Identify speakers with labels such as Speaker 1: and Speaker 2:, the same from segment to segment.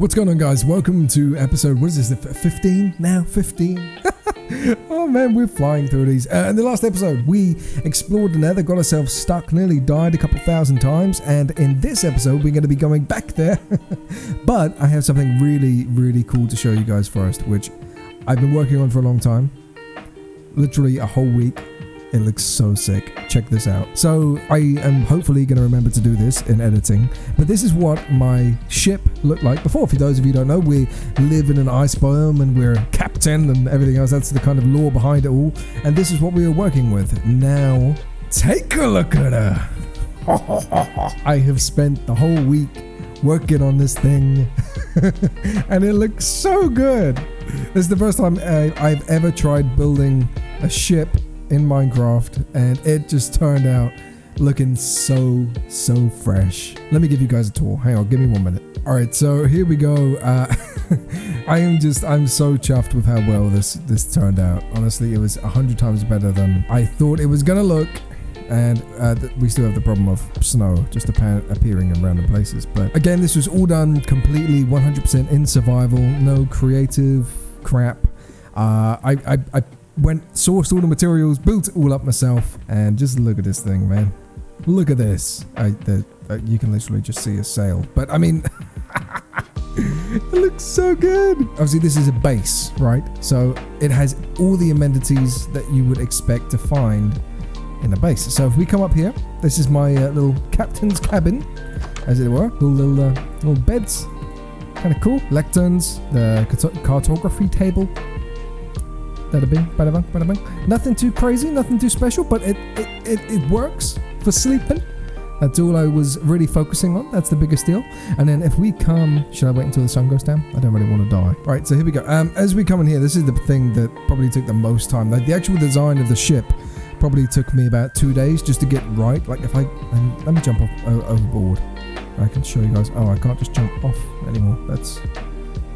Speaker 1: What's going on, guys? Welcome to episode, what is this, 15 now? 15? Oh man, we're flying through these. In the last episode, we explored the nether, got ourselves stuck, nearly died a couple thousand times, and in this episode, we're going to be going back there. But I have something really cool to show you guys first, which I've been working on for a long time. Literally a whole week. It looks so sick. Check this out. So I am hopefully going to remember to do this in editing, but this is what my ship looked like before. For those of you who don't know, we live in an ice biome and we're captain and everything else. That's the kind of lore behind it all. And this is what we were working with. Now, take a look at her. I have spent the whole week working on this thing and it looks so good. This is the first time I've ever tried building a ship in Minecraft, and it just turned out looking so fresh. Let me give you guys a tour. Hang on, give me 1 minute. All right, so here we go. I'm so chuffed with how well this turned out. Honestly, it was 100 times better than I thought it was gonna look. And we still have the problem of snow just appearing in random places. But again, this was all done completely 100% in survival, no creative crap. I sourced all the materials, built it all up myself, and just look at this thing, man. Look at this. You can literally just see a sail, but I mean, it looks so good. Obviously, this is a base, right? So it has all the amenities that you would expect to find in a base. So if we come up here, this is my little captain's cabin, as it were. Little beds, kind of cool. Lecterns, the cartography table. Bada bing, bada bang, bada bang. Nothing too crazy, nothing too special, but it works for sleeping. That's all I was really focusing on. That's the biggest deal. And then if we come, should I wait until the sun goes down? I don't really want to die. Right, so here we go. As we come in here, this is the thing that probably took the most time. Like the actual design of the ship probably took me about 2 days just to get right. Like if let me jump off overboard. I can show you guys. Oh, I can't just jump off anymore. That's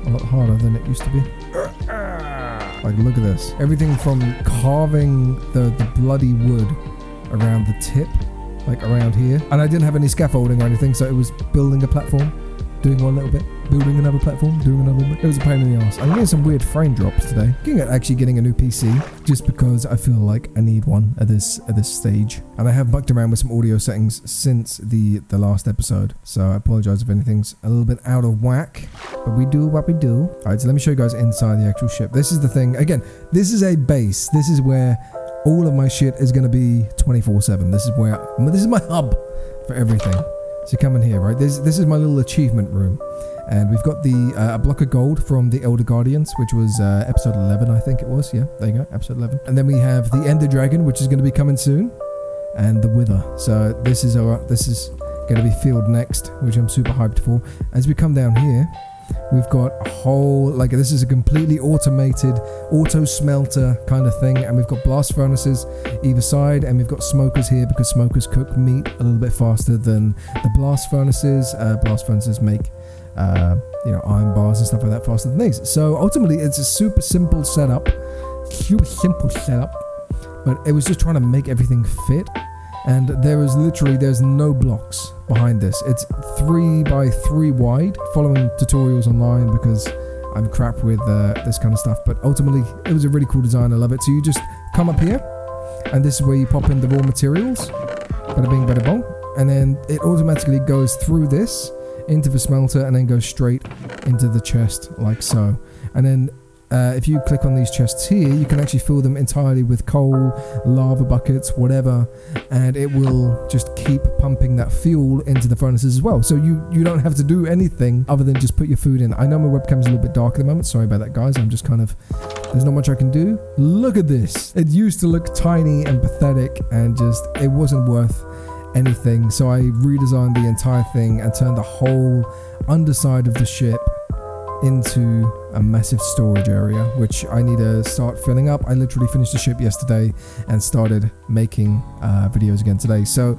Speaker 1: a lot harder than it used to be. Like, look at this. Everything from carving the bloody wood around the tip, like around here. And I didn't have any scaffolding or anything, so it was building a platform, doing one little bit, building another platform, doing another bit. It was a pain in the ass. I'm getting some weird frame drops today. Looking at actually getting a new PC, just because I feel like I need one at this stage. And I have mucked around with some audio settings since the last episode, so I apologize if anything's a little bit out of whack. But we do what we do. Alright, so let me show you guys inside the actual ship. This is the thing. Again, this is a base. This is where all of my shit is going to be 24/7. This is my hub for everything. So come in here, right? This is my little achievement room. And we've got a block of gold from the Elder Guardians, which was episode 11, I think it was. Yeah, there you go, episode 11. And then we have the Ender Dragon, which is going to be coming soon. And the Wither. So this is going to be field next, which I'm super hyped for. As we come down here, we've got a whole, like, this is a completely automated auto smelter kind of thing, and we've got blast furnaces either side, and we've got smokers here because smokers cook meat a little bit faster than the blast furnaces. Blast furnaces make iron bars and stuff like that faster than these. So ultimately it's a super simple setup, but it was just trying to make everything fit. And there's no blocks behind this. It's 3 by 3 wide, following tutorials online because I'm crap with this kind of stuff. But ultimately, it was a really cool design. I love it. So you just come up here, and this is where you pop in the raw materials. Bada bing, bada bong. And then it automatically goes through this into the smelter and then goes straight into the chest like so. And then if you click on these chests here, you can actually fill them entirely with coal, lava buckets, whatever, and it will just keep pumping that fuel into the furnaces as well. So you don't have to do anything other than just put your food in. I know my webcam's a little bit dark at the moment. Sorry about that, guys. I'm just there's not much I can do. Look at this. It used to look tiny and pathetic and it wasn't worth anything. So I redesigned the entire thing and turned the whole underside of the ship into a massive storage area, which I need to start filling up. I literally finished the ship yesterday and started making videos again today. So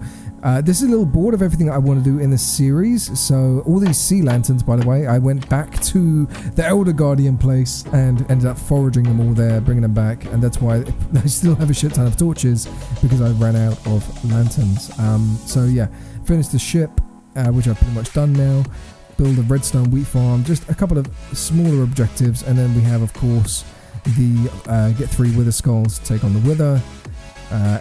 Speaker 1: this is a little board of everything I want to do in this series. So all these sea lanterns, by the way, I went back to the Elder Guardian place and ended up foraging them all there, bringing them back, and that's why I still have a shit ton of torches, because I ran out of lanterns. So yeah, finished the ship, which I've pretty much done now. build a redstone wheat farm, just a couple of smaller objectives, and then we have, of course, the get 3 wither skulls, take on the wither,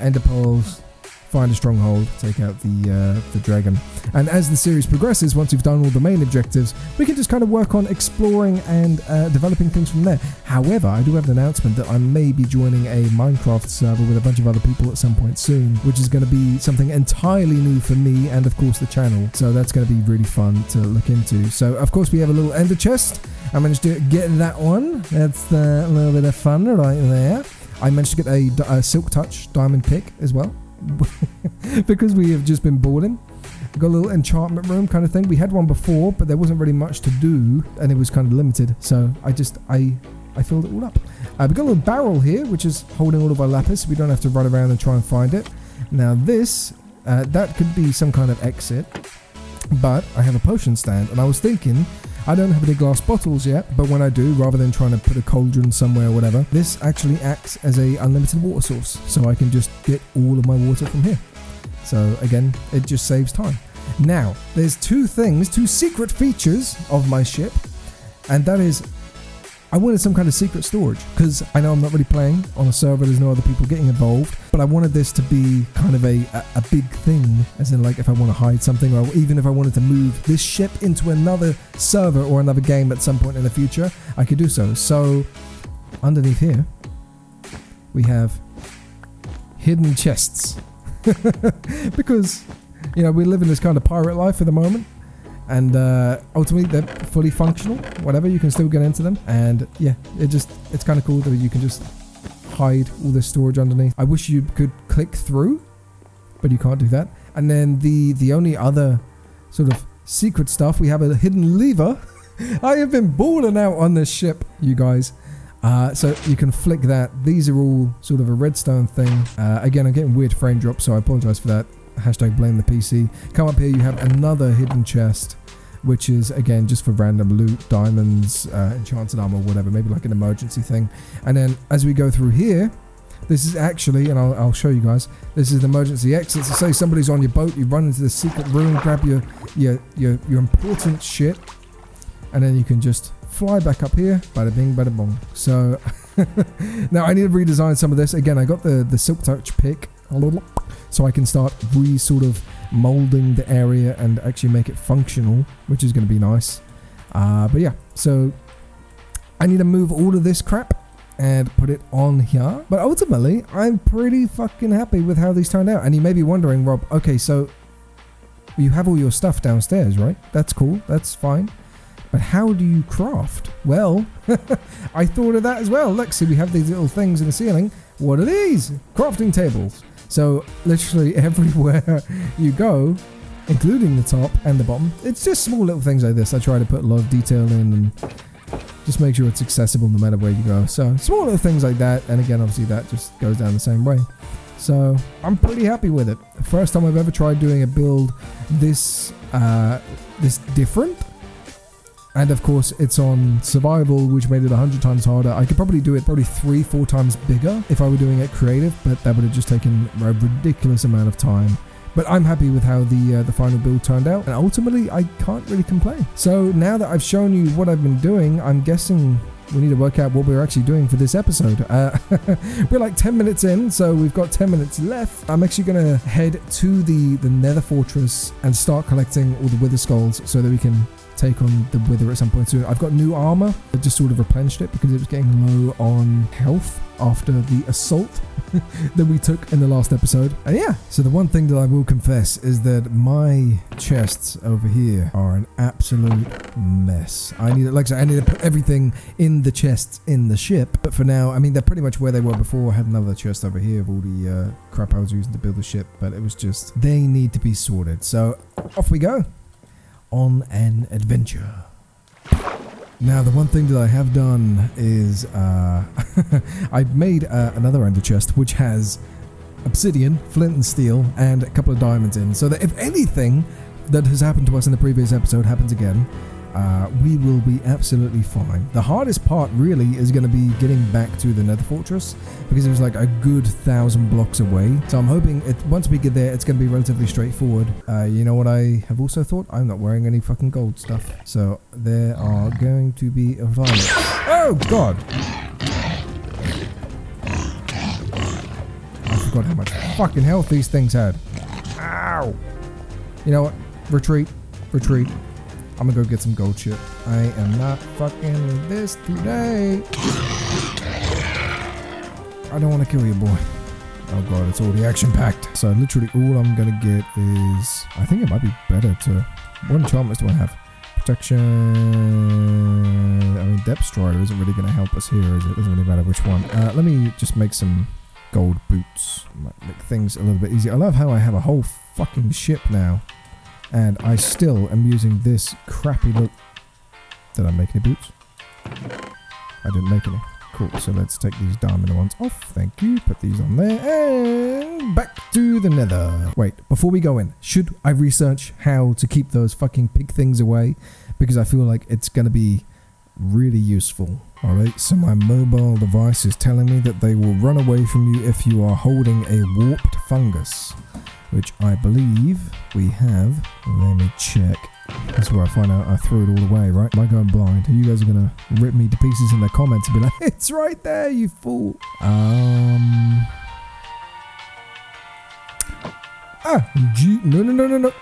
Speaker 1: ender pearls, find a stronghold, take out the dragon. And as the series progresses, once we've done all the main objectives, we can just kind of work on exploring and developing things from there. However, I do have an announcement that I may be joining a Minecraft server with a bunch of other people at some point soon, which is going to be something entirely new for me and of course the channel. So that's going to be really fun to look into. So of course we have a little ender chest. I managed to get that one. That's a little bit of fun right there. I managed to get a silk touch diamond pick as well. Because we have just been balling. Got a little enchantment room kind of thing. We had one before, but there wasn't really much to do, and it was kind of limited. So I filled it all up. We got a little barrel here, which is holding all of our lapis. We don't have to run around and try and find it. Now this, that could be some kind of exit, but I have a potion stand, and I was thinking, I don't have any glass bottles yet, but when I do, rather than trying to put a cauldron somewhere or whatever, this actually acts as a unlimited water source, so I can just get all of my water from here. So again, it just saves time. Now, there's two secret features of my ship, and that is, I wanted some kind of secret storage, because I know I'm not really playing on a server, there's no other people getting involved, but I wanted this to be kind of a big thing, as in like if I want to hide something, or even if I wanted to move this ship into another server or another game at some point in the future, I could do so. So, underneath here, we have hidden chests. Because, you know, we live in this kind of pirate life at the moment. And ultimately they're fully functional, whatever, you can still get into them. And yeah, it's kind of cool that you can just hide all this storage underneath. I wish you could click through, but you can't do that. And then the only other sort of secret stuff, we have a hidden lever. I have been balling out on this ship, you guys. So you can flick that. These are all sort of a redstone thing. Again, I'm getting weird frame drops, so I apologize for that. Hashtag blame the PC. Come up here, you have another hidden chest, which is again just for random loot, diamonds, enchanted armor, whatever, maybe like an emergency thing. And then as we go through here, this is actually, and I'll show you guys, this is an emergency exit. So say somebody's on your boat, you run into the secret room, grab your important shit, and then you can just fly back up here, bada bing, bada bong. So now I need to redesign some of this. Again, I got the silk touch pick, so I can start sort of molding the area and actually make it functional, which is going to be nice. But yeah, so I need to move all of this crap and put it on here. But ultimately, I'm pretty fucking happy with how these turned out. And you may be wondering, Rob, okay, so you have all your stuff downstairs, right? That's cool, that's fine. But how do you craft? Well, I thought of that as well. Look, see, we have these little things in the ceiling. What are these? Crafting tables. So literally everywhere you go, including the top and the bottom, it's just small little things like this. I try to put a lot of detail in and just make sure it's accessible no matter where you go. So small little things like that. And again, obviously that just goes down the same way. So I'm pretty happy with it. First time I've ever tried doing a build this different. And of course, it's on survival, which made it 100 times harder. I could probably do it 3-4 times bigger if I were doing it creative, but that would have just taken a ridiculous amount of time. But I'm happy with how the final build turned out, and ultimately, I can't really complain. So now that I've shown you what I've been doing, I'm guessing we need to work out what we're actually doing for this episode. We're like 10 minutes in, so we've got 10 minutes left. I'm actually going to head to the nether fortress and start collecting all the wither skulls so that we can take on the wither at some point soon. I've got new armor. I just sort of replenished it because it was getting low on health after the assault that we took in the last episode. And yeah, so the one thing that I will confess is that my chests over here are an absolute mess. I need to put everything in the chests in the ship, but for now, I mean, they're pretty much where they were before. I had another chest over here of all the crap I was using to build the ship, but it was just, they need to be sorted. So off we go on an adventure. Now, the one thing that I have done is I've made another ender chest which has obsidian, flint and steel, and a couple of diamonds in, so that if anything that has happened to us in the previous episode happens again, we will be absolutely fine. The hardest part really is going to be getting back to the nether fortress, because it was like a good 1,000 blocks away. So I'm hoping once we get there, it's going to be relatively straightforward. You know what I have also thought? I'm not wearing any fucking gold stuff. So there are going to be violets. Oh god! I forgot how much fucking health these things had. Ow! You know what? Retreat. Retreat. I'm gonna go get some gold shit. I am not fucking with this today. I don't want to kill you, boy. Oh god, it's already action-packed. So literally all I'm gonna get is... I think it might be better to... What enchantments do I have? Protection... I mean, Depth Strider isn't really gonna help us here, is it? Doesn't really matter which one. Let me just make some gold boots. Might make things a little bit easier. I love how I have a whole fucking ship now. And I still am using this crappy look. Did I make any boots? I didn't make any. Cool, so let's take these diamond ones off. Thank you. Put these on there. And back to the nether. Wait, before we go in, should I research how to keep those fucking pig things away? Because I feel like it's going to be really useful. Alright, so my mobile device is telling me that they will run away from you if you are holding a warped fungus, which I believe we have. Let me check. That's where I find out I threw it all away, right? Am I going blind? You guys are gonna rip me to pieces in the comments and be like, it's right there, you fool. No.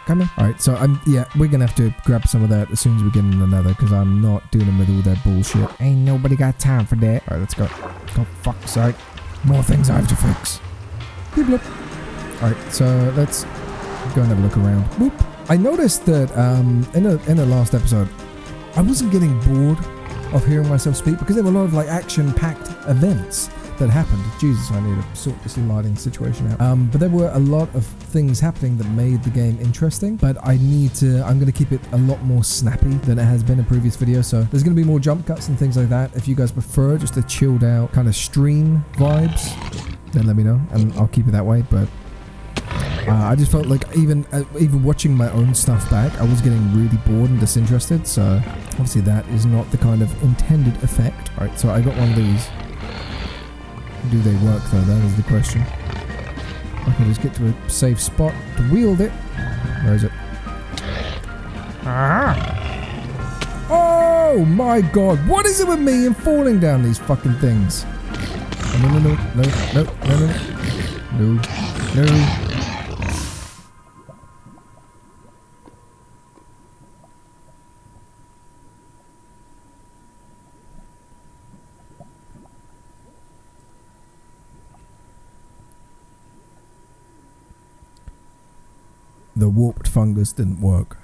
Speaker 1: Come here. Alright, so yeah, we're gonna have to grab some of that as soon as we get in the nether, because I'm not dealing with all that bullshit. Ain't nobody got time for that. Alright, let's go. Oh, fuck's sake. More things I have to fix. Beep, bloop. Alright, so let's go and have a look around. Boop. I noticed that in the last episode, I wasn't getting bored of hearing myself speak, because there were a lot of like action-packed events that happened. Jesus, I need to sort this lighting situation out. But there were a lot of things happening that made the game interesting, but I'm going to keep it a lot more snappy than it has been in previous videos. So there's going to be more jump cuts and things like that. If you guys prefer just a chilled out kind of stream vibes, then let me know and I'll keep it that way. But I just felt like even watching my own stuff back, I was getting really bored and disinterested. So obviously that is not the kind of intended effect. All right, so I got one of these. Do they work though? That is the question. I can just get to a safe spot to wield it. Where is it? Ah! Oh my god! What is it with me and falling down these fucking things? Oh, no. The warped fungus didn't work.